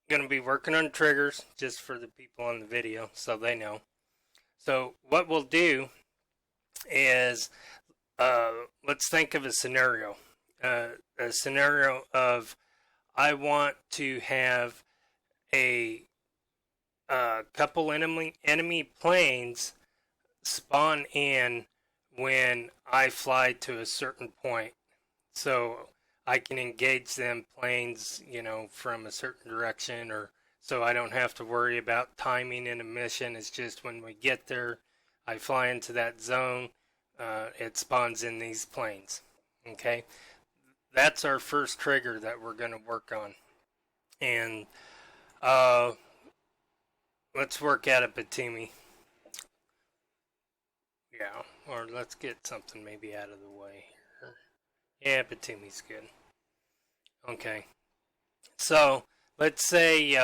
Going to be working on triggers just for the people on the video so they know. So what we'll do is let's think of a scenario. A scenario of I want to have a couple enemy planes spawn in when I fly to a certain point. So I can engage them planes, from a certain direction, or so I don't have to worry about timing in a mission. It's just when we get there, I fly into that zone, it spawns in these planes. Okay, that's our first trigger that we're going to work on. And let's work at it, Batumi. Yeah, or let's get something maybe out of the way here. Yeah, Batumi's good. Okay, so let's say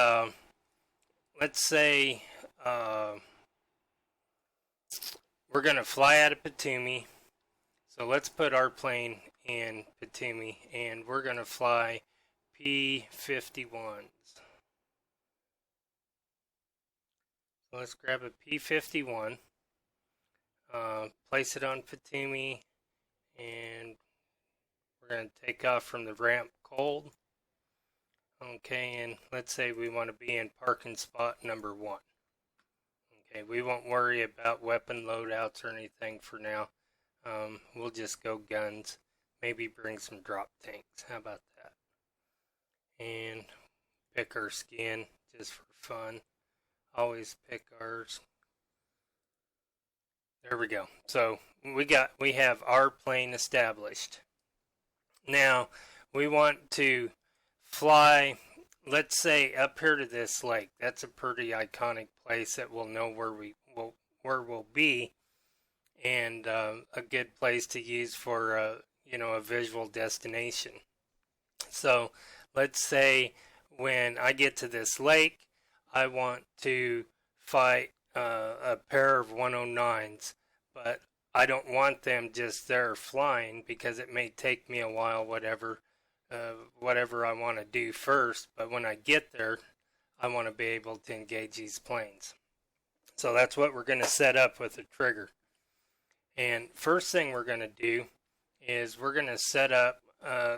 we're gonna fly out of Batumi. So let's put our plane in Batumi, and we're gonna fly P-51s. So let's grab a P-51, place it on Batumi, and we're going to take off from the ramp cold. Okay, and let's say we want to be in parking spot number 1. Okay, we won't worry about weapon loadouts or anything for now. We'll just go guns. Maybe bring some drop tanks. How about that? And pick our skin just for fun. Always pick ours. There we go. So we have our plane established. Now we want to fly, let's say, up here to this lake. That's a pretty iconic place that we'll know where we'll be, and a good place to use for a visual destination. So let's say when I get to this lake, I want to fight a pair of 109s, but I don't want them just there flying because it may take me a while, whatever I want to do first. But when I get there, I want to be able to engage these planes. So that's what we're going to set up with the trigger. And first thing we're going to do is we're going to set up a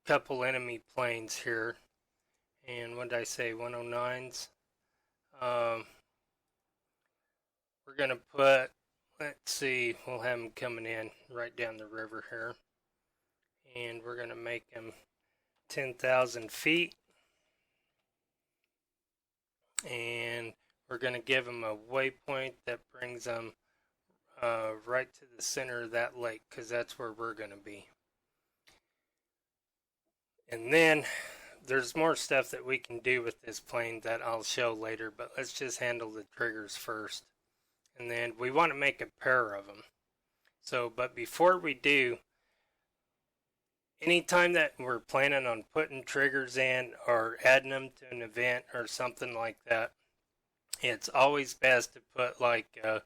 couple enemy planes here. And what did I say, 109s? We're going to put, let's see, we'll have them coming in right down the river here. And we're going to make them 10,000 feet. And we're going to give them a waypoint that brings them right to the center of that lake, because that's where we're going to be. And then there's more stuff that we can do with this plane that I'll show later, but let's just handle the triggers first. And then we want to make a pair of them. So, but before we do, anytime that we're planning on putting triggers in or adding them to an event or something like that, it's always best to put like a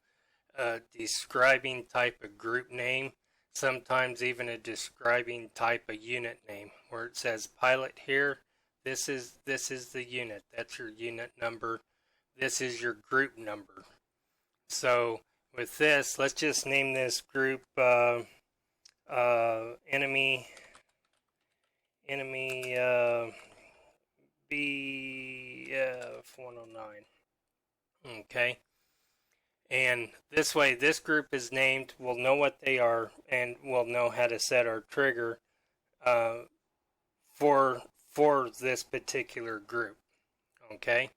describing type of group name, sometimes even a describing type of unit name, where it says pilot here. This is the unit. That's your unit number. This is your group number. So with this, let's just name this group enemy BF109. Okay. And this way, this group is named. We'll know what they are, and we'll know how to set our trigger for this particular group. Okay.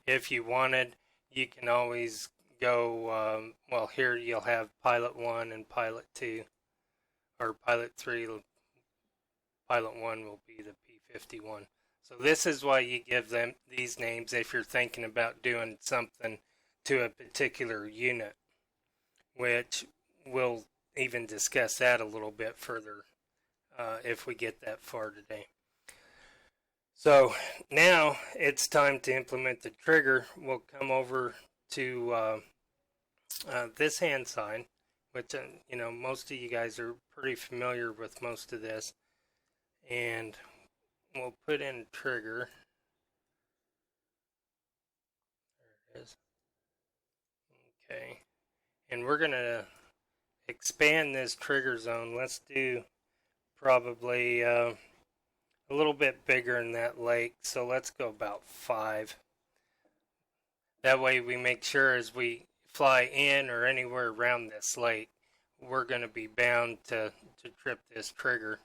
If you wanted, you can always go. Well, here you'll have Pilot 1 and Pilot 2, or Pilot 3. Pilot 1 will be the P-51. So this is why you give them these names if you're thinking about doing something to a particular unit, which we'll even discuss that a little bit further if we get that far today. So now it's time to implement the trigger. We'll come over to this hand sign, which most of you guys are pretty familiar with most of this. and we'll put in trigger. There it is. Okay, and we're gonna expand this trigger zone. Let's do probably a little bit bigger in that lake, so let's go about 5. That way we make sure as we fly in or anywhere around this lake, we're going to be bound to trip this trigger.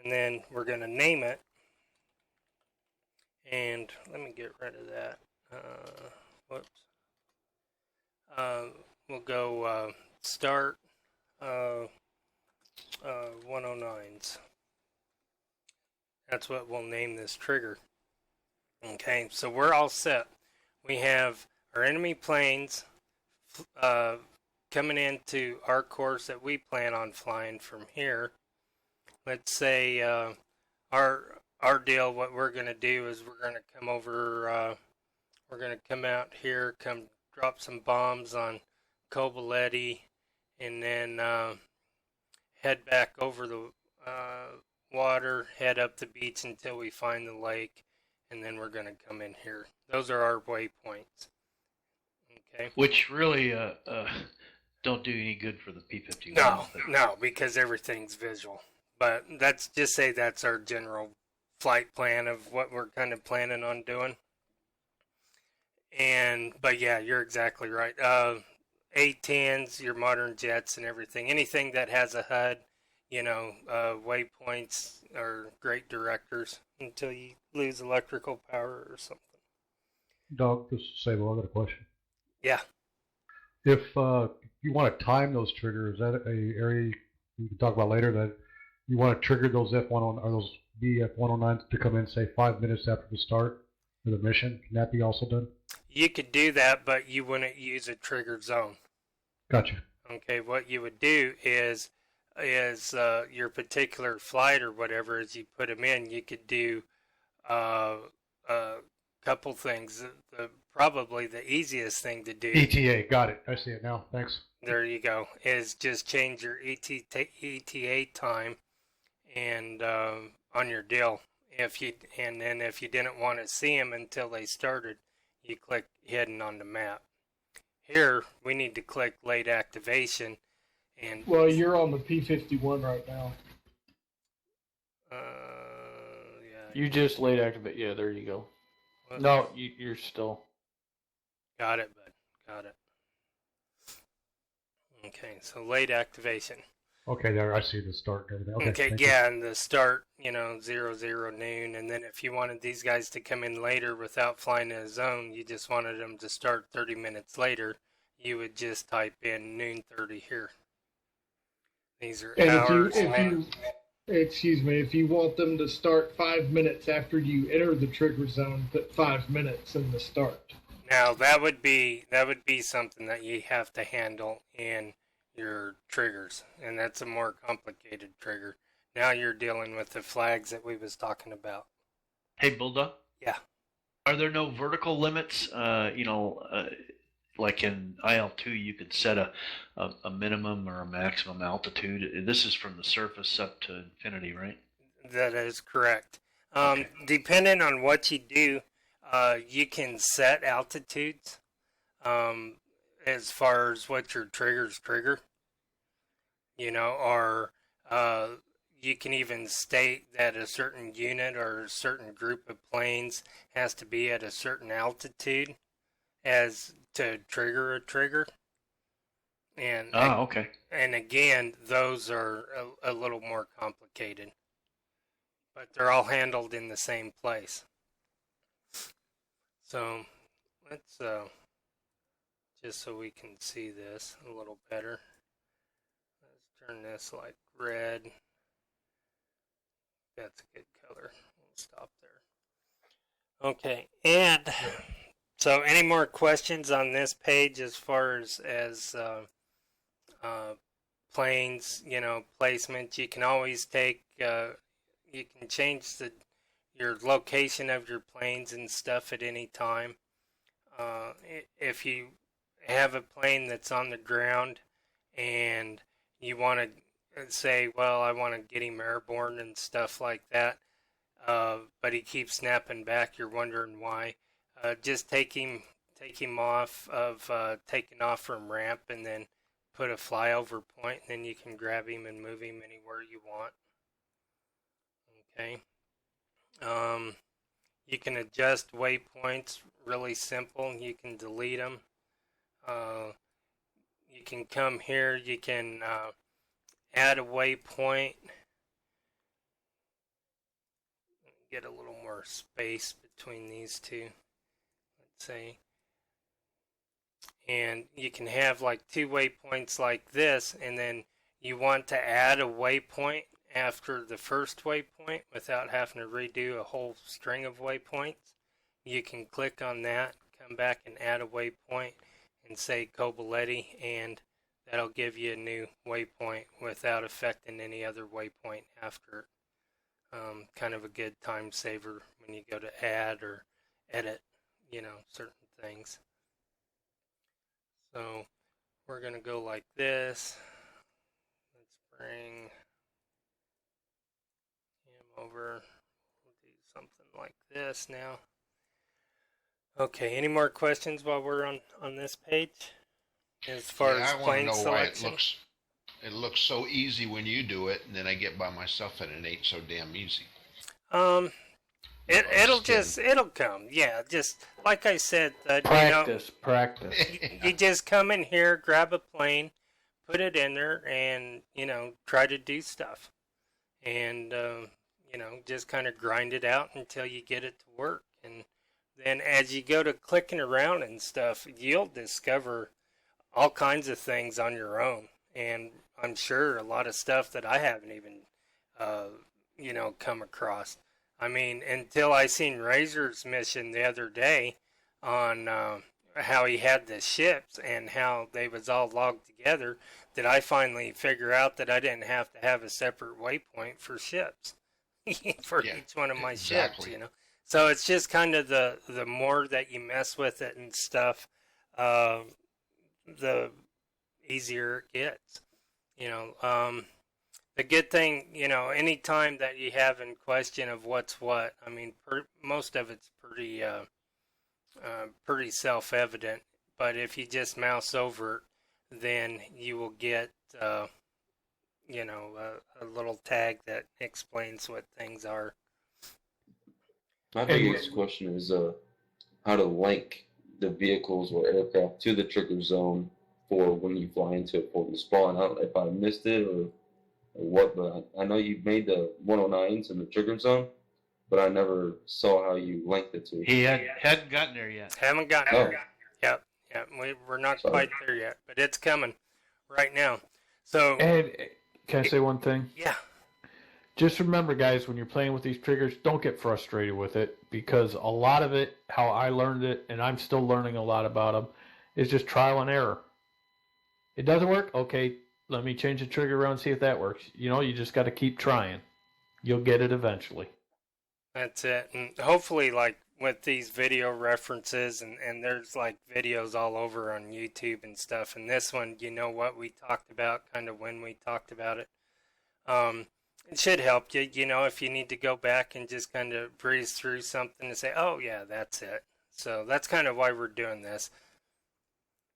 And then we're going to name it. And let me get rid of that. Whoops. We'll go start 109s. That's what we'll name this trigger. Okay, so we're all set. We have our enemy planes coming into our course that we plan on flying from here. Let's say our deal, what we're going to do is we're going to come over, we're going to come out here, come drop some bombs on Kobyleti, and then head back over the water, head up the beach until we find the lake, and then we're going to come in here. Those are our waypoints. Okay. Which really don't do any good for the P-51. No, because everything's visual. But that's just say that's our general flight plan of what we're kind of planning on doing. But yeah, you're exactly right. A-10s, your modern jets and everything. Anything that has a HUD, waypoints are great directors until you lose electrical power or something. Doug, this is Sable. I got a question. Yeah. If you want to time those triggers, is that an area you can talk about later that you want to trigger those F1 or those BF109s to come in, say, 5 minutes after the start of the mission? Can that be also done? You could do that, but you wouldn't use a triggered zone. Gotcha. Okay, what you would do is your particular flight or whatever, as you put them in, you could do a couple things. Probably the easiest thing to do. ETA, got it. I see it now. Thanks. There you go. Is just change your ETA time and on your deal. If you didn't want to see them until they started, you click hidden on the map. Here we need to click late activation. And well, you're on the P-51 right now. Yeah. You just late activate. Yeah, there you go. What? No, you're still. Got it, bud. Got it. Okay, so late activation. Okay, there, I see the start and everything. Okay, yeah, and the start, 00 noon, and then if you wanted these guys to come in later without flying in a zone, you just wanted them to start 30 minutes later, you would just type in noon 30 here. These are hours. If you want them to start 5 minutes after you enter the trigger zone, put 5 minutes in the start. Now that would be something that you have to handle in your triggers, and that's a more complicated trigger. Now you're dealing with the flags that we was talking about. Hey, Bulldog? Yeah. Are there no vertical limits? Like in IL-2, you could set a minimum or a maximum altitude. This is from the surface up to infinity, right? That is correct. Okay. Depending on what you do, you can set altitudes as far as what your triggers trigger. Or you can even state that a certain unit or a certain group of planes has to be at a certain altitude as to trigger a trigger. And okay. And again, those are a little more complicated, but they're all handled in the same place. So let's just so we can see this a little better. Let's turn this like red. That's a good color. We'll stop there. Okay, and so any more questions on this page as far as planes, placement? You can always take, you can change your location of your planes and stuff at any time. If you have a plane that's on the ground and you want to and say, well, I want to get him airborne and stuff like that, but he keeps snapping back, you're wondering why. Just take him off of taking off from ramp, and then put a flyover point, and then you can grab him and move him anywhere you want. Okay. You can adjust waypoints, really simple. You can delete them. You can come here, you can add a waypoint. Get a little more space between these two, let's say. And you can have like 2 waypoints like this, and then you want to add a waypoint after the first waypoint without having to redo a whole string of waypoints. You can click on that, come back and add a waypoint and say Kobaletti, and that'll give you a new waypoint without affecting any other waypoint after it. Kind of a good time saver when you go to add or edit, certain things. So we're going to go like this. Let's bring him over. We'll do something like this now. Okay, any more questions while we're on this page? As far as plane selection? Why it looks so easy when you do it, and then I get by myself and it ain't so damn easy. It'll come. Yeah, just like I said, practice. You just come in here, grab a plane, put it in there, and try to do stuff, and just kind of grind it out until you get it to work. And then as you go to clicking around and stuff, you'll discover all kinds of things on your own, and I'm sure a lot of stuff that I haven't even come across. I mean, until I seen Razor's mission the other day on how he had the ships and how they was all logged together, did I finally figure out that I didn't have to have a separate waypoint for ships for each one of my ships, So it's just kind of the more that you mess with it and stuff, the easier it gets. The good thing, any time that you have in question of what's what, I mean, most of it's pretty self-evident. But if you just mouse over it, then you will get, a little tag that explains what things are. My biggest question is how to link the vehicles or aircraft to the trigger zone for when you fly into it for the spawn. I don't know if I missed it or what, but I know you made the 109s in the trigger zone, but I never saw how you linked the two. He hadn't gotten there yet. Haven't gotten there yet. Yep. We're not quite there yet, but it's coming right now. So, and can I say one thing? Yeah. Just remember, guys, when you're playing with these triggers, don't get frustrated with it, because a lot of it, how I learned it, and I'm still learning a lot about them, is just trial and error. It doesn't work? Okay, let me change the trigger around and see if that works. You just got to keep trying. You'll get it eventually. That's it. And hopefully, like, with these video references, and there's, like, videos all over on YouTube and stuff, and this one, what we talked about, kind of when we talked about it. It should help you, if you need to go back and just kind of breeze through something and say, oh, yeah, that's it. So that's kind of why we're doing this.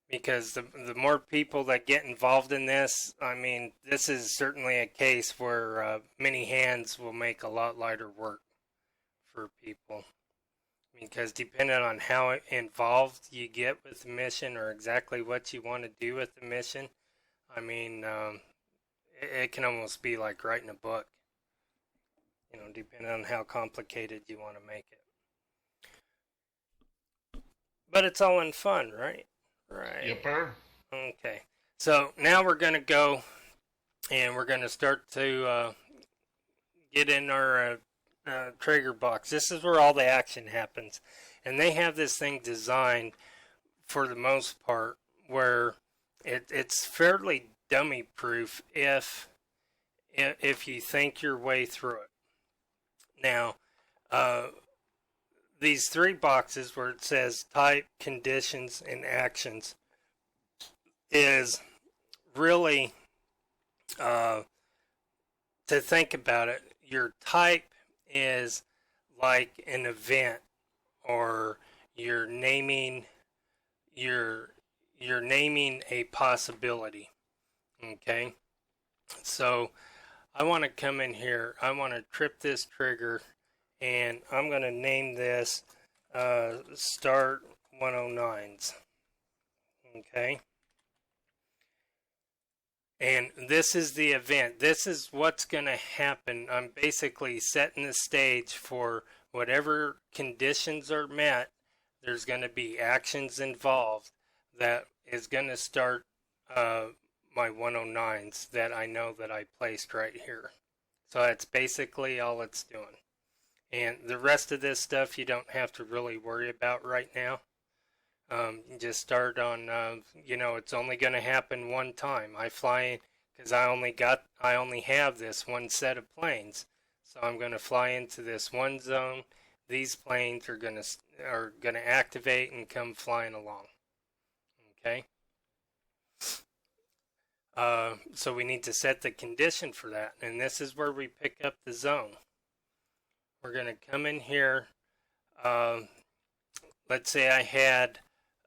Because the more people that get involved in this, I mean, this is certainly a case where many hands will make a lot lighter work for people. Because depending on how involved you get with the mission or exactly what you want to do with the mission, I mean, it can almost be like writing a book, depending on how complicated you want to make it. But it's all in fun, right? Right. Yepper. Okay. So now we're going to go and we're going to start to get in our trigger box. This is where all the action happens. And they have this thing designed for the most part where it's fairly dummy proof if you think your way through it. Now, these 3 boxes where it says type, conditions, and actions is really to think about it, your type is like an event, or you're naming you're naming a possibility. Okay, so I want to come in here. I want to trip this trigger, and I'm going to name this Start 109s. Okay. And this is the event. This is what's going to happen. I'm basically setting the stage for whatever conditions are met. There's going to be actions involved that is going to start my 109s that I know that I placed right here. So that's basically all it's doing. And the rest of this stuff you don't have to really worry about right now. You just start on, it's only going to happen one time. I fly in because I only have this one set of planes. So I'm going to fly into this one zone. These planes are going to activate and come flying along. Okay. So we need to set the condition for that, and this is where we pick up the zone. We're going to come in here. Let's say I had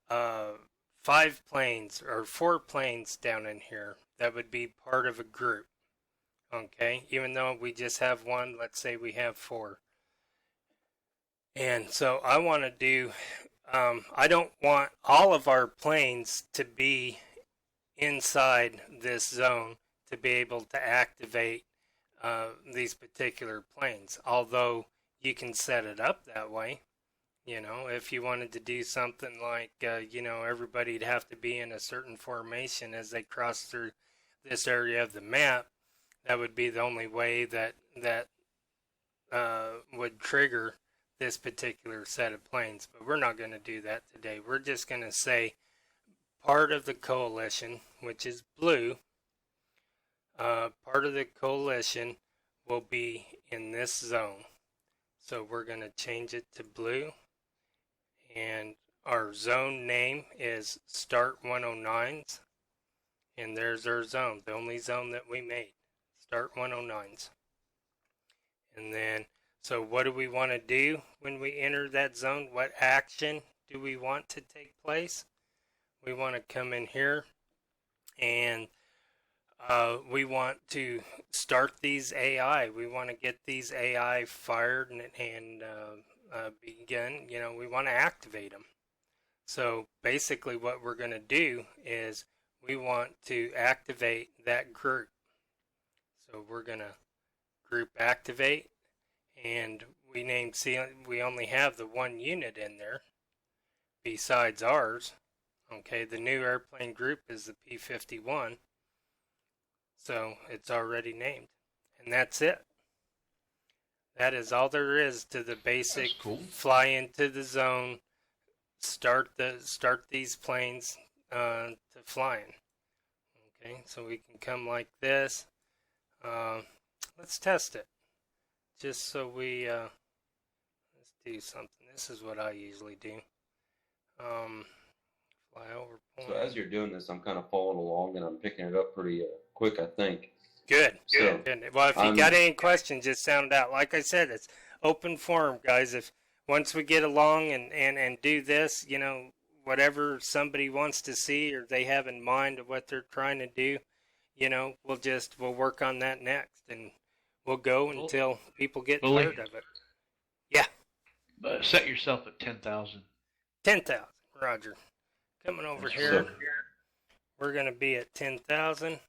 5 planes or 4 planes down in here that would be part of a group. Okay, even though we just have one, let's say we have 4. And so I want to do, I don't want all of our planes to be inside this zone to be able to activate these particular planes. Although you can set it up that way. If you wanted to do something like, everybody'd have to be in a certain formation as they cross through this area of the map, that would be the only way that would trigger this particular set of planes. But we're not going to do that today. We're just going to say part of the coalition, which is blue, part of the coalition will be in this zone. So we're going to change it to blue. And our zone name is Start 109s. And there's our zone, the only zone that we made. Start 109s. And then, so what do we want to do when we enter that zone? What action do we want to take place? We want to come in here and we want to start these AI. We want to get these AI fired and begin. We want to activate them. So basically what we're going to do is we want to activate that group. So we're going to group activate, and we only have the one unit in there besides ours. Okay, the new airplane group is the P-51. So it's already named. And that's it. That is all there is to the basic fly into the zone, start these planes to flying. Okay, so we can come like this. Let's test it. Just so we let's do something. This is what I usually do. Fly over point. So as you're doing this, I'm kind of following along and I'm picking it up pretty quick, I think. Good. So, Good. Well, if you got any questions, just sound out. Like I said, it's open forum, guys. If once we get along and do this, whatever somebody wants to see or they have in mind of what they're trying to do, we'll work on that next, and we'll go until people get tired of it. Yeah. Set yourself at 10,000. 10,000. Roger. Coming over here. We're going to be at 10,000.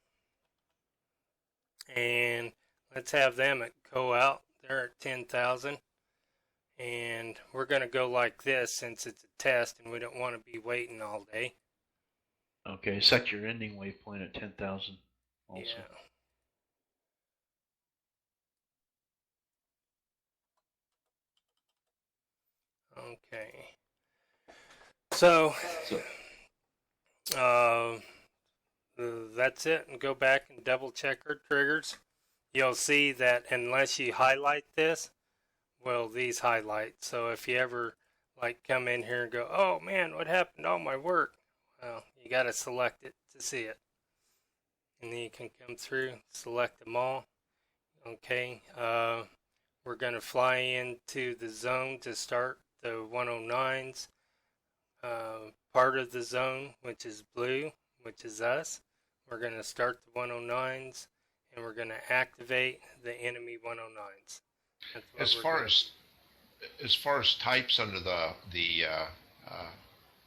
And let's have them go out. They're at 10,000. And we're going to go like this since it's a test and we don't want to be waiting all day. Okay, set your ending waypoint at 10,000 also. Yeah. Okay. So that's it. And go back and double check our triggers. You'll see that unless you highlight this, well, these highlight. So if you ever come in here and go, oh man, what happened to all my work? Well, you got to select it to see it. And then you can come through, select them all. Okay, we're going to fly into the zone to start the 109s. Part of the zone, which is blue, which is us. We're going to start the 109s, and we're going to activate the enemy 109s. As far as types under the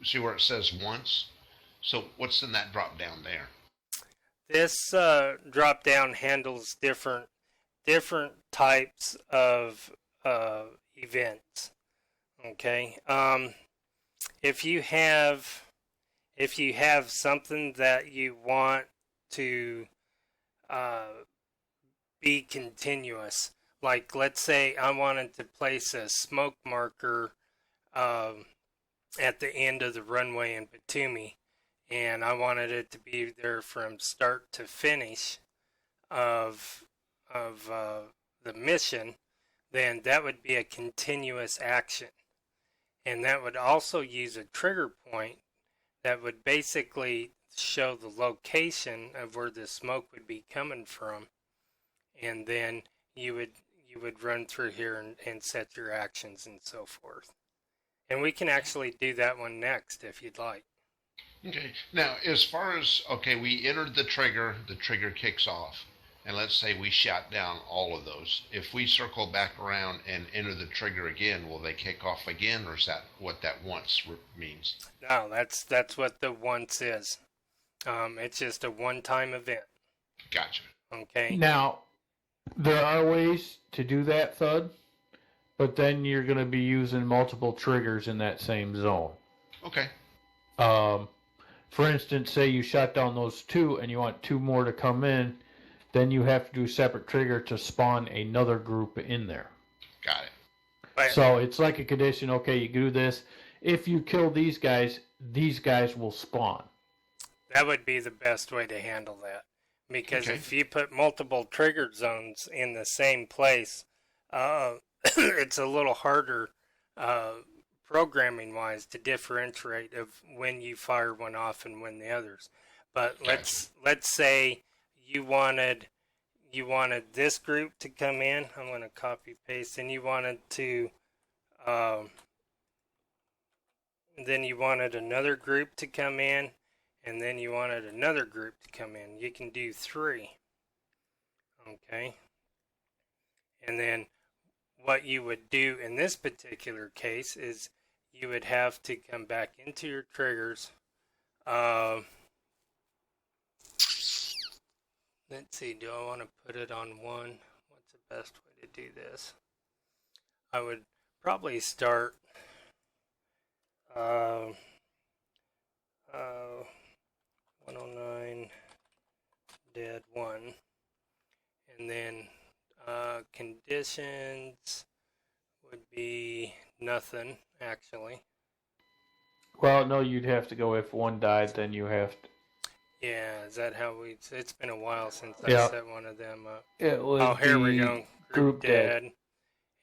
see where it says once. So what's in that drop down there? This drop down handles different types of events. Okay. If you have something that you want to be continuous, like let's say I wanted to place a smoke marker at the end of the runway in Batumi, and I wanted it to be there from start to finish of the mission, then that would be a continuous action. And that would also use a trigger point that would basically show the location of where the smoke would be coming from. And then you would run through here and set your actions and so forth. And we can actually do that one next if you'd like. Okay. Now, as far as, we entered the trigger kicks off. And let's say we shot down all of those. If we circle back around and enter the trigger again, will they kick off again, or is that what that once means? No, that's what the once is. It's just a one-time event. Gotcha. Okay. Now, there are ways to do that, Thud, but then you're going to be using multiple triggers in that same zone. Okay. For instance, say you shot down those two and you want two more to come in, then you have to do a separate trigger to spawn another group in there. Got it. But, so it's like a condition, okay, you do this. If you kill these guys will spawn. That would be the best way to handle that. Because if you put multiple trigger zones in the same place, it's a little harder programming-wise to differentiate of when you fire one off and when the others. But let's say you wanted this group to come in. I'm going to copy paste, and you wanted to then you wanted another group to come in, and then you wanted another group to come in. You can do 3. Okay. And then what you would do in this particular case is you would have to come back into your triggers. Let's see, do I want to put it on 1? What's the best way to do this? I would probably start 109 dead 1, and then conditions would be nothing actually. Well, no, you'd have to go if one died, then you have to. Yeah, is that how we? It's been a while since I set one of them up. It would oh, here we go. Group dead.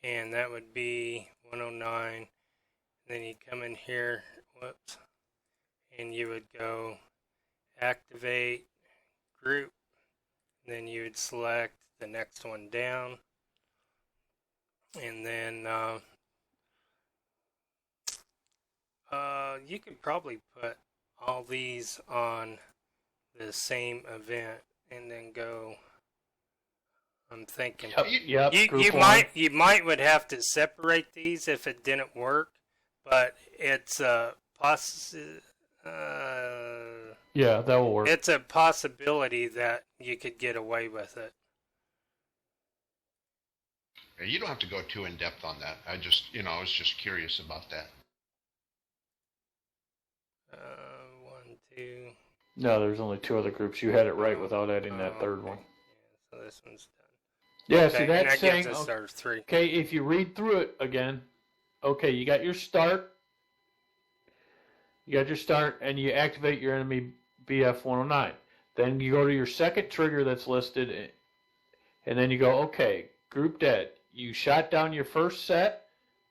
And that would be 109. Then you come in here, whoops, and you would go activate group. Then you would select the next one down. And then you could probably put all these on the same event and then go. I'm thinking. Yep. You might would have to separate these if it didn't work, but it's a yeah, that will work. It's a possibility that you could get away with it. You don't have to go too in depth on that. I was just curious about that. 1, 2. No, there's only 2 other groups. You had it right without adding that third one. Yeah, so this one's done. Yeah, okay, see that's that saying gives us our 3. Okay, if you read through it again, okay, you got your start. You got your start, and you activate your enemy BF 109. Then you go to your second trigger that's listed, and then you go, okay, group dead. You shot down your first set,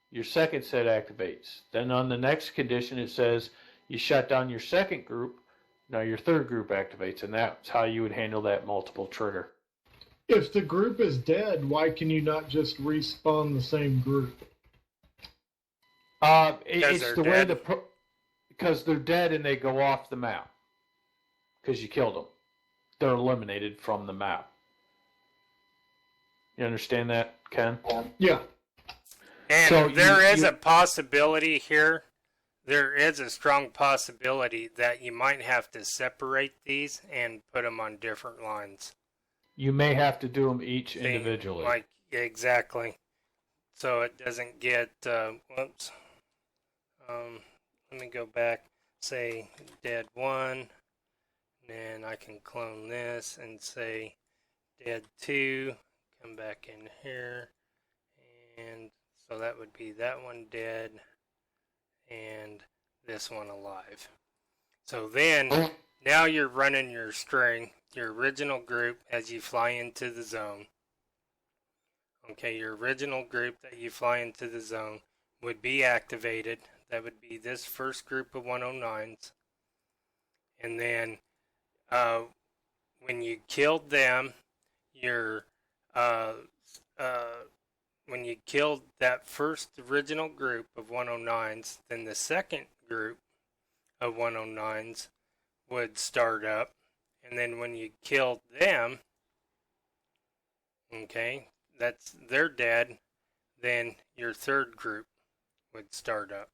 your second set activates. Then on the next condition, it says you shot down your second group, now your third group activates, and that's how you would handle that multiple trigger. If the group is dead, why can you not just respawn the same group? It's the way because they're dead and they go off the map because you killed them. They're eliminated from the map. You understand that, Ken? Yeah. And So there is a possibility here. There is a strong possibility that you might have to separate these and put them on different lines. You may have to do them each individually. Like, exactly. So it doesn't get, whoops. Let me go back, say dead 1, and I can clone this and say dead 2, come back in here, and so that would be that one dead, and this one alive. So then, now you're running your string, your original group as you fly into the zone. Okay, your original group that you fly into the zone would be activated. That would be this first group of 109s. And then when you killed them, when you killed that first original group of 109s, then the second group of 109s would start up. And then when you killed them, okay, they're dead, then your third group would start up.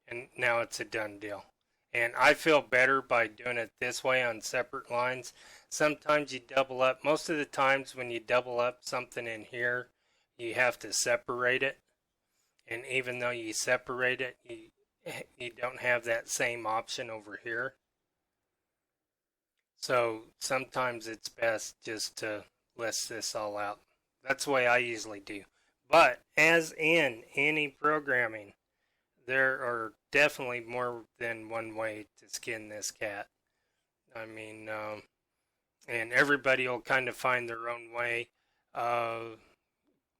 And now it's a done deal. And I feel better by doing it this way on separate lines. Sometimes you double up. Most of the times when you double up something in here, you have to separate it. And even though you separate it, you don't have that same option over here. So sometimes it's best just to list this all out. That's the way I usually do. But as in any programming, there are definitely more than one way to skin this cat. I mean, and everybody will kind of find their own way.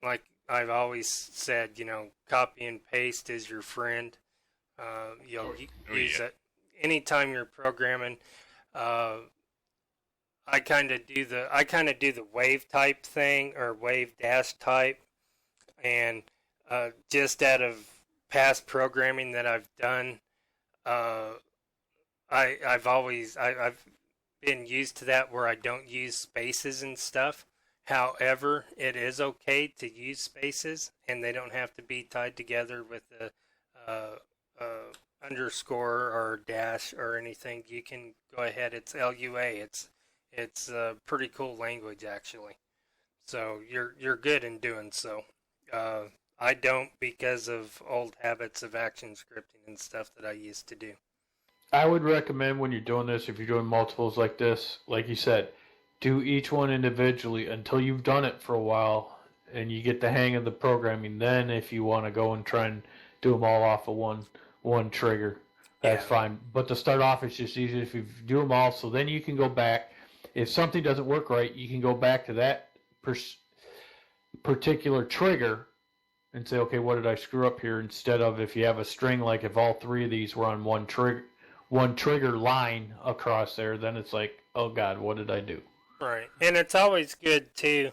Like I've always said, copy and paste is your friend. You'll use it anytime you're programming. I kind of do the wave type thing or wave dash type, and just out of past programming that I've done, I've been used to that where I don't use spaces and stuff. However, it is okay to use spaces, and they don't have to be tied together with a underscore or dash or anything. You can go ahead. It's LUA. It's a pretty cool language actually. So you're good in doing so. I don't because of old habits of action scripting and stuff that I used to do. I would recommend when you're doing this, if you're doing multiples like this, like you said, do each one individually until you've done it for a while and you get the hang of the programming. Then if you want to go and try and do them all off of one trigger, that's fine. But to start off, it's just easier if you do them all, so then you can go back. If something doesn't work right, you can go back to that particular trigger and say, okay, what did I screw up here? Instead of if you have a string, like if all three of these were on one trigger line across there, then it's like, oh God, what did I do? Right. And it's always good too.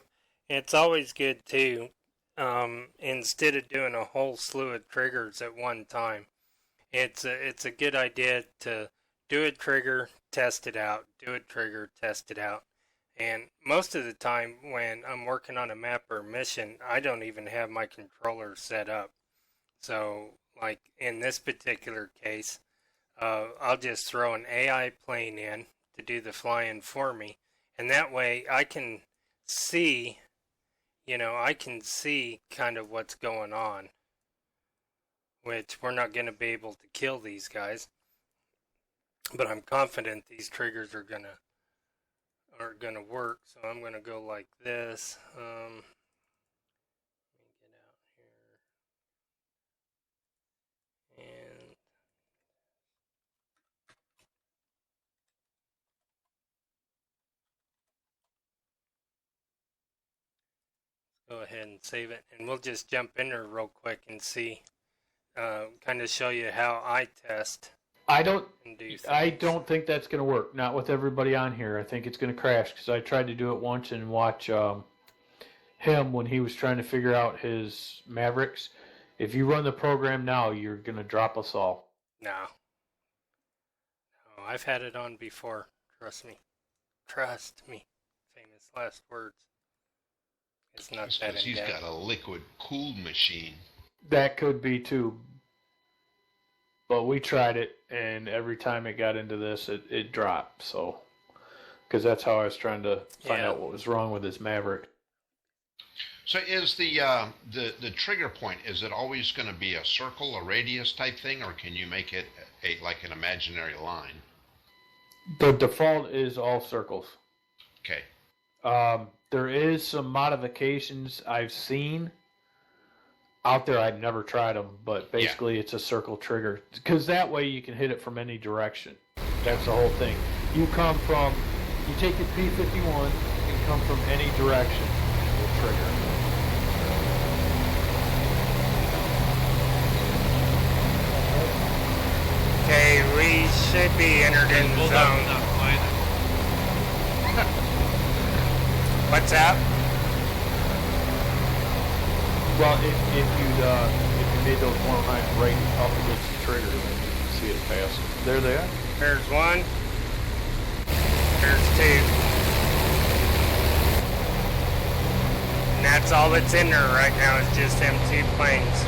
Instead of doing a whole slew of triggers at one time, it's a good idea to do a trigger, test it out, do a trigger, test it out. And most of the time when I'm working on a map or mission, I don't even have my controller set up. So, like in this particular case, I'll just throw an AI plane in to do the flying for me. And that way I can see, kind of what's going on. Which we're not going to be able to kill these guys. But I'm confident these triggers are gonna work, so I'm gonna go like this. Let me get out here, and go ahead and save it, and we'll just jump in there real quick and see, kind of show you how I test. I don't and do things. I don't think that's going to work. Not with everybody on here. I think it's going to crash because I tried to do it once and watch him when he was trying to figure out his Mavericks. If you run the program now, you're going to drop us all. No. No, I've had it on before. Trust me. Trust me. Famous last words. It's not that Because he's got a liquid cooled machine. That could be too. But we tried it, and every time it got into this, it dropped. So, because that's how I was trying to find out what was wrong with his Maverick. So is the trigger point, is it always going to be a circle, a radius type thing, or can you make it like an imaginary line? The default is all circles. Okay. There is some modifications I've seen out there. I've never tried them, but basically it's a circle trigger because that way you can hit it from any direction. That's the whole thing. You take your P51 and come from any direction and it will trigger. Okay, we should be entered in the zone. What's that? Well, if you made those 109 right up against the trigger, then you can see it pass. There they are. There's one. There's two. And that's all that's in there right now is just them 2 planes.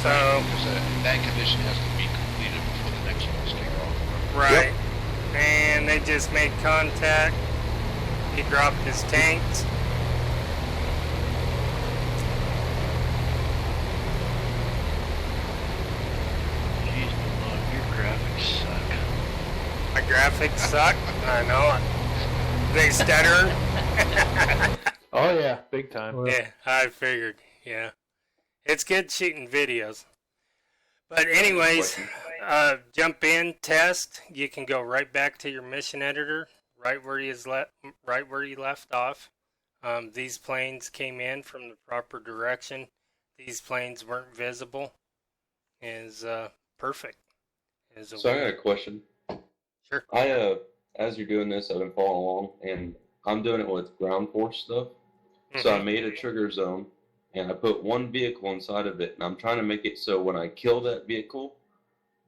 So, Because that condition has to be completed before the next one's take off. right. Yep. And they just made contact. He dropped his tanks. Jeez, Malone, your graphics suck. My graphics suck. I know it. They stutter. Oh yeah, big time. Yeah, I figured. Yeah. It's good shooting videos. But anyways, jump in, test. You can go right back to your mission editor, right where you left off. These planes came in from the proper direction. These planes weren't visible. Is perfect. So I got a question. Sure. As you're doing this, I've been following along, and I'm doing it with ground force stuff. Mm-hmm. So I made a trigger zone, and I put one vehicle inside of it, and I'm trying to make it so when I kill that vehicle,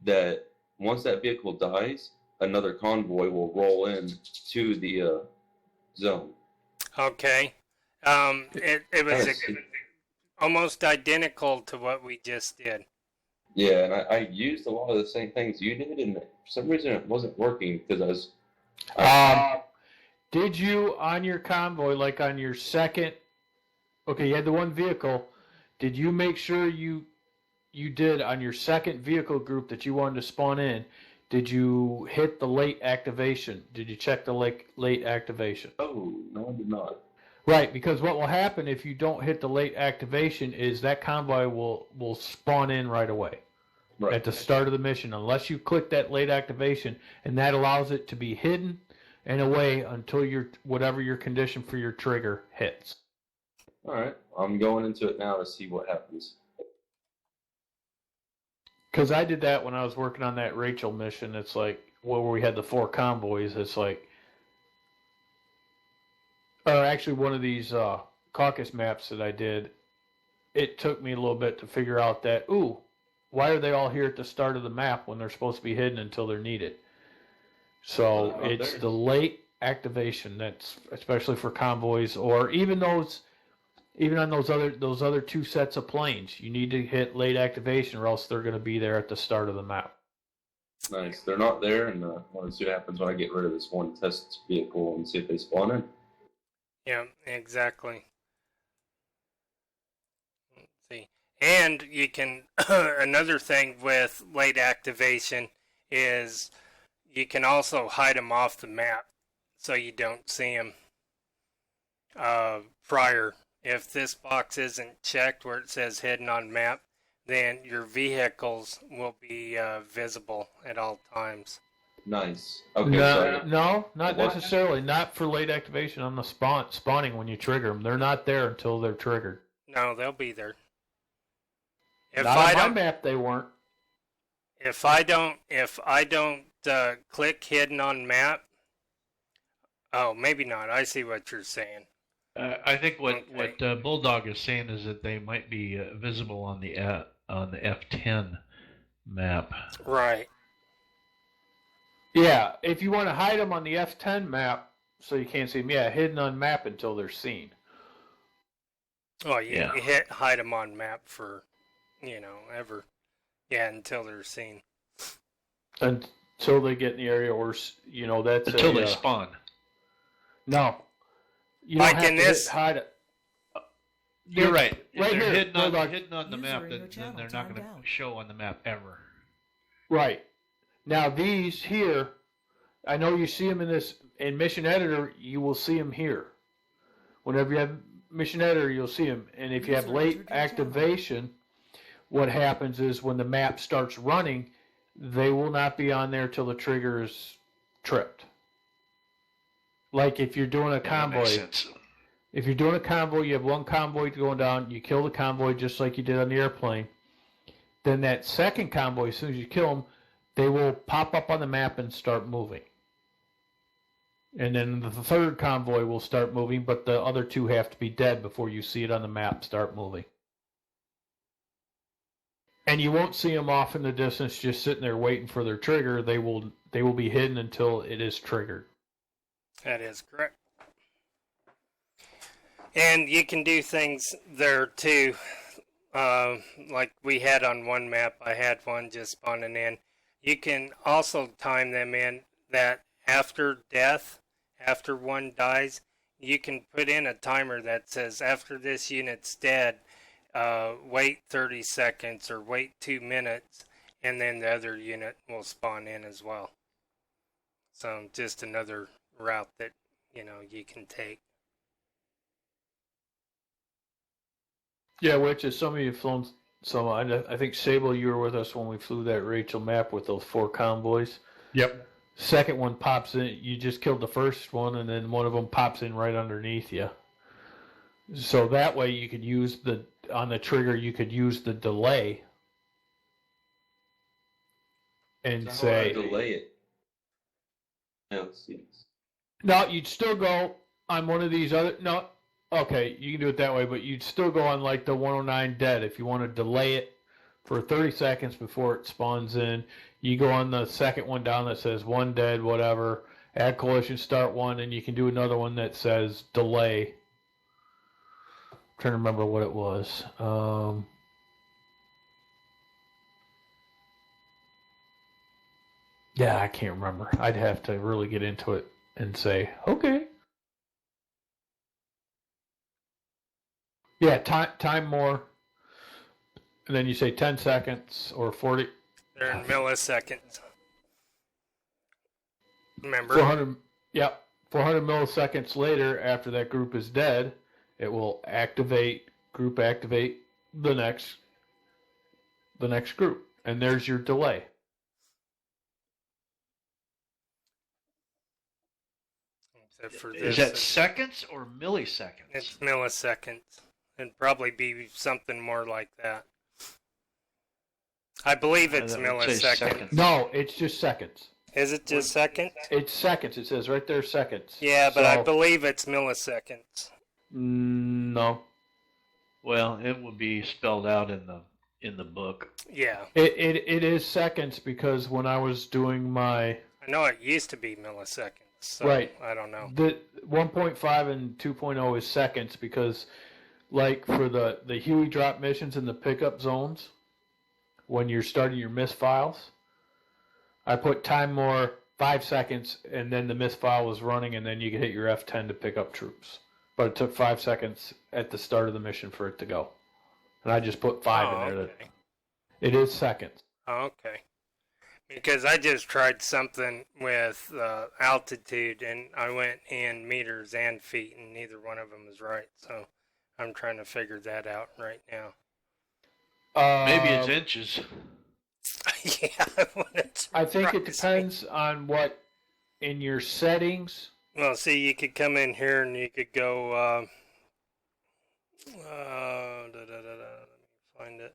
that once that vehicle dies, another convoy will roll in to the zone. Okay. It was almost identical to what we just did. Yeah, and I used a lot of the same things you did, and for some reason it wasn't working because did you, on your convoy, like on your second, okay, you had the one vehicle, did you make sure you did on your second vehicle group that you wanted to spawn in, did you hit the late activation? Did you check the late activation? Oh, no, I did not. Right, because what will happen if you don't hit the late activation is that convoy will spawn in right away. Right. At the start of the mission, unless you click that late activation, and that allows it to be hidden and away until whatever your condition for your trigger hits. All right, I'm going into it now to see what happens. Because I did that when I was working on that Rachel mission. It's like where we had the 4 convoys. It's like, or actually one of these caucus maps that I did. It took me a little bit to figure out that why are they all here at the start of the map when they're supposed to be hidden until they're needed? So it's the late activation that's especially for convoys, or even on those other 2 sets of planes. You need to hit late activation, or else they're going to be there at the start of the map. Nice. They're not there, and let's see what happens when I get rid of this one test vehicle and see if they spawn in. Yeah, exactly. Let's see. And you can, another thing with late activation is you can also hide them off the map so you don't see them prior. If this box isn't checked where it says hidden on map, then your vehicles will be visible at all times. Nice. Okay. No, not necessarily. Not for late activation on the spawning when you trigger them. They're not there until they're triggered. No, they'll be there. If not on my map, they weren't. If I don't click hidden on map, oh, maybe not. I see what you're saying. I think what Okay. Bulldog is saying is that they might be visible on the F10 map. Right. Yeah, if you want to hide them on the F10 map so you can't see them, yeah, hidden on map until they're seen. Oh, you Yeah. hide them on map for, ever. Yeah, until they're seen. Until they get in the area, or that's Until they spawn. No, you Like don't have in to this- hide it. You're right. If Right they're here, hidden on, Bulldog. hidden on the User map, in your then channel they're not going timed to out. show on the map ever. Right. Now these here, I know you see them in Mission Editor. You will see them here. Whenever you have Mission Editor, you'll see them. And if you have User late entered your channel. activation, what happens is when the map starts running, they will not be on there till the trigger is tripped. Like if you're doing a Yeah, that convoy. makes sense. If you're doing a convoy, you have one convoy going down, you kill the convoy just like you did on the airplane. Then that second convoy, as soon as you kill them, they will pop up on the map and start moving. And then the third convoy will start moving, but the other two have to be dead before you see it on the map start moving. And you won't see them off in the distance just sitting there waiting for their trigger. They will be hidden until it is triggered. That is correct. And you can do things there too. Like we had on one map, I had one just spawning in. You can also time them in that after death, after one dies, you can put in a timer that says after this unit's dead, wait 30 seconds or wait 2 minutes, and then the other unit will spawn in as well. So just another route that, you can take. Yeah, which is some of you have flown some. I think Sable, you were with us when we flew that Rachel map with those 4 convoys. Yep. Second one pops in. You just killed the first one, and then one of them pops in right underneath you. So that way you could use on the trigger. You could use the delay and So how say do I delay it? No, see. no. You'd still go on one of these other no. Okay, you can do it that way, but you'd still go on like the 109 dead if you want to delay it for 30 seconds before it spawns in. You go on the second one down that says 1 dead, whatever. Add collision, start one, and you can do another one that says delay. I'm trying to remember what it was. Yeah, I can't remember. I'd have to really get into it and say, okay. Yeah, time more. And then you say 10 seconds or 40. They're in milliseconds. Remember? 400, yep. 400 milliseconds later, after that group is dead, it will group activate the next group. And there's your delay. Except for Is this, that seconds or milliseconds? it's milliseconds. It'd probably be something more like that. I believe it's That would say milliseconds. seconds. No, it's just seconds. Is it just seconds? It's seconds. It says right there seconds. Yeah, but I So, believe it's milliseconds. no. Well, it would be spelled out in the book. Yeah, It is seconds because when I was doing my I know it used to be milliseconds. So Right. I don't know. the 1.5 and 2.0 is seconds because like for the Huey drop missions and the pickup zones, when you're starting your misfiles, I put time more 5 seconds and then the misfile was running and then you could hit your F10 to pick up troops. But it took 5 seconds at the start of the mission for it to go. And I just put 5 in there. Okay. It is seconds. Okay. Because I just tried something with altitude and I went in meters and feet and neither one of them was right. So I'm trying to figure that out right now. Maybe it's inches. Yeah, I wouldn't I think it surprise me. depends on what in your settings. Well, see, you could come in here and you could go, let me find it.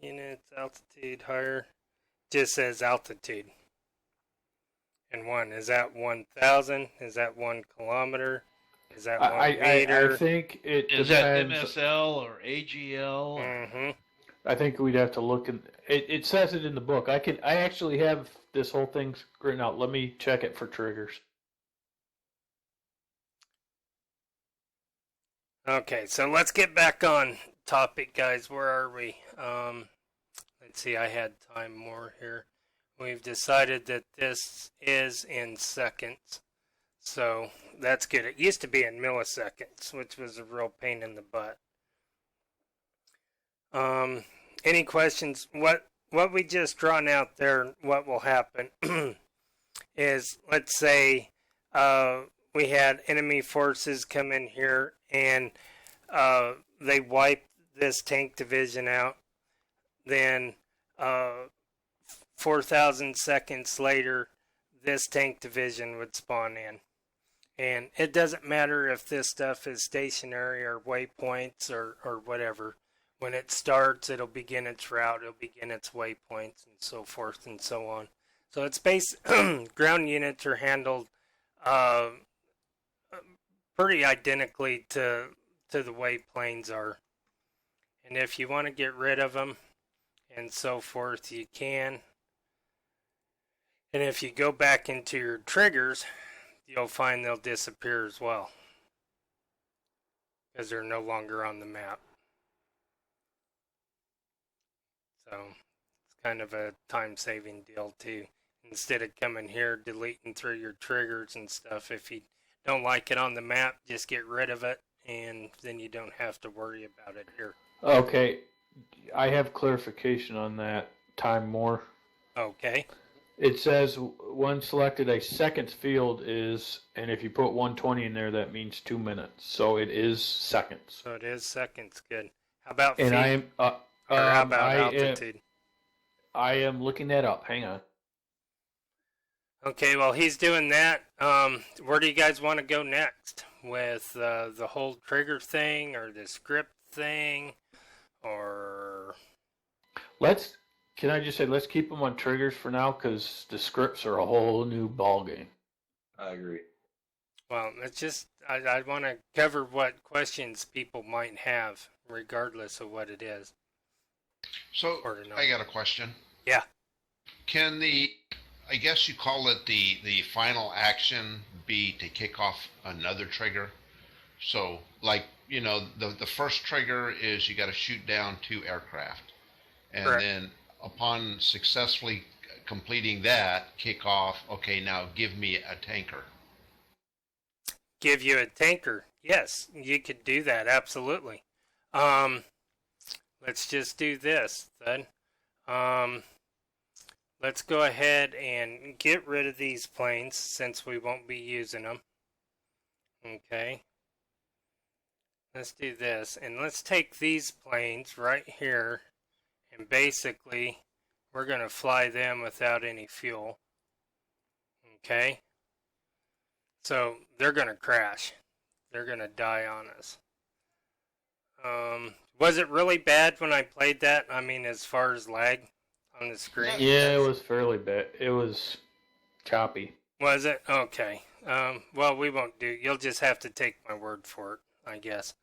units, altitude higher. Just says altitude. And 1, is that 1,000? Is that 1 kilometer? Is that 1 meter? I think it Is depends. that MSL or AGL? Mm-hmm. I think we'd have to look in. It says it in the book. I actually have this whole thing written out. Let me check it for triggers. Okay, so let's get back on topic, guys. Where are we? Let's see, I had time more here. We've decided that this is in seconds, so that's good. It used to be in milliseconds, which was a real pain in the butt. Any questions? What we just drawn out there, what will happen is, let's say we had enemy forces come in here and they wipe this tank division out. Then 4,000 seconds later, this tank division would spawn in. And it doesn't matter if this stuff is stationary or waypoints or whatever. When it starts, it'll begin its route, it'll begin its waypoints, and so forth and so on. So it's ground units are handled pretty identically to the way planes are. And if you want to get rid of them and so forth, you can. And if you go back into your triggers, you'll find they'll disappear as well, because they're no longer on the map. So it's kind of a time-saving deal too. Instead of coming here, deleting through your triggers and stuff, if you don't like it on the map, just get rid of it, and then you don't have to worry about it here. Okay, I have clarification on that. Time more. Okay. It says when selected, a seconds field is, and if you put 120 in there, that means 2 minutes. So it is seconds. So it is seconds. Good. How about And feet? I am. Or how about altitude? I am looking that up. Hang on. Okay, while he's doing that, where do you guys want to go next? With the whole trigger thing, or the script thing, or... Can I just say, let's keep them on triggers for now, because the scripts are a whole new ballgame. I agree. Well, it's just, I want to cover what questions people might have, regardless of what it is. So, I got a question. Yeah. Can I guess you call it the final action be to kick off another trigger? So, like, the first trigger is you got to shoot down 2 aircraft. And Correct. Then upon successfully completing that, kick off, okay, now give me a tanker. Give you a tanker. Yes, you could do that, absolutely. Let's just do this then. Let's go ahead and get rid of these planes since we won't be using them. Okay. Let's do this, and let's take these planes right here, and basically we're going to fly them without any fuel. Okay. So they're going to crash. They're going to die on us. Was it really bad when I played that? I mean, as far as lag on the screen? Yeah, it was fairly bad. It was choppy. Was it? Okay. Well, we won't do. You'll just have to take my word for it, I guess.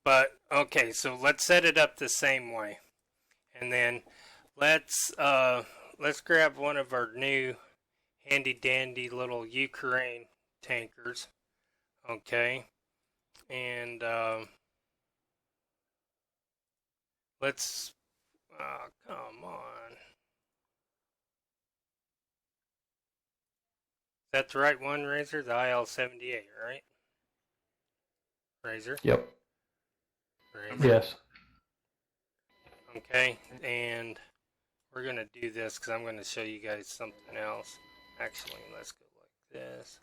But okay, so let's set it up the same way, and then let's grab one of our new handy dandy little Ukraine tankers. Okay, and let's. Come on. Is that the right one, Razor? The IL-78, right? Razor? Yep. Razor. Yes. Okay, and we're going to do this because I'm going to show you guys something else. Actually, let's go like this.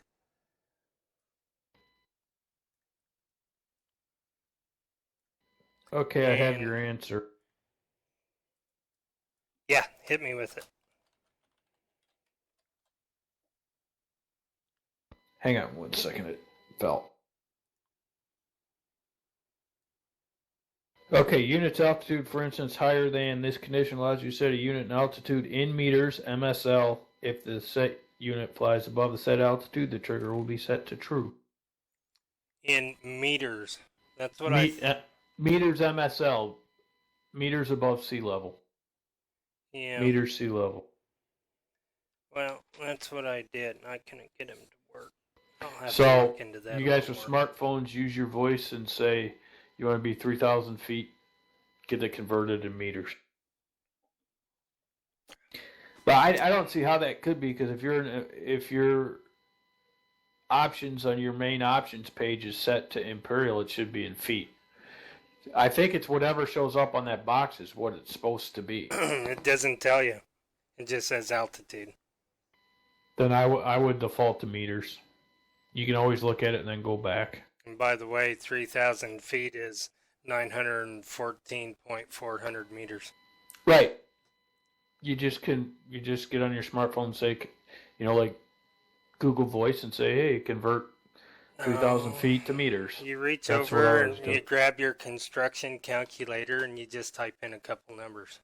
Okay, I have your answer. Yeah, hit me with it. Hang on 1 second, it fell. Okay, unit's altitude, for instance, higher than this condition allows you to set a unit in altitude in meters, MSL. If the set unit flies above the set altitude, the trigger will be set to true. In meters. That's what meters MSL, meters above sea level. Yeah. Meters sea level. Well, that's what I did, and I couldn't get him to work. I'll have to So, look into that you guys a with little more. smartphones, use your voice and say you want to be 3,000 feet, get it converted in meters. But I don't see how that could be, because if your options on your main options page is set to imperial, it should be in feet. I think it's whatever shows up on that box is what it's supposed to be. It doesn't tell you. It just says altitude. Then I would default to meters. You can always look at it and then go back. And by the way, 3,000 feet is 914.400 meters. Right. You just get on your smartphone and say, like Google Voice and say, hey, convert 3,000 feet to meters. You reach That's what over I was and doing. you grab your construction calculator and you just type in a couple numbers.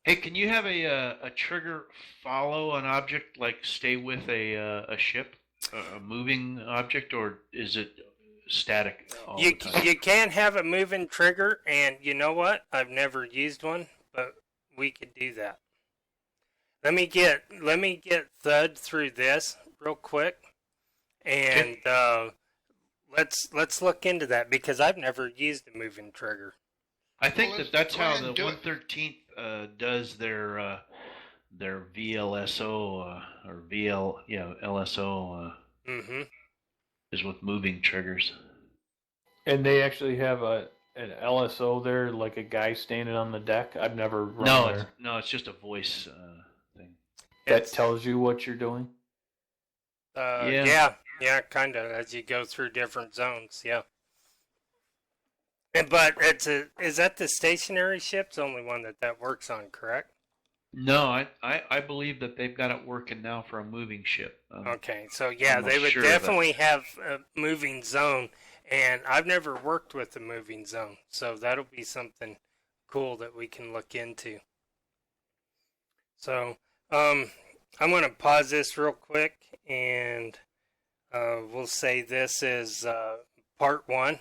Hey, can you have a trigger follow an object, like stay with a ship, a moving object, or is it static all the time? You can have a moving trigger, and you know what? I've never used one, but we could do that. Let me get Thud through this real quick, and let's look into that, because I've never used a moving trigger. I think Well, that's go how ahead the and do it. 113th does their VLSO or LSO Mm-hmm. is with moving triggers. And they actually have an LSO there, like a guy standing on the deck. I've never run there. It's just a voice thing. That tells you what you're doing. Yeah, kind of, as you go through different zones, yeah. But is that the stationary ship's only one that works on, correct? No, I believe that they've got it working now for a moving ship. Okay, so yeah, almost they would sure of that. definitely have a moving zone, and I've never worked with a moving zone, so that'll be something cool that we can look into. So, I'm going to pause this real quick, and we'll say this is part 1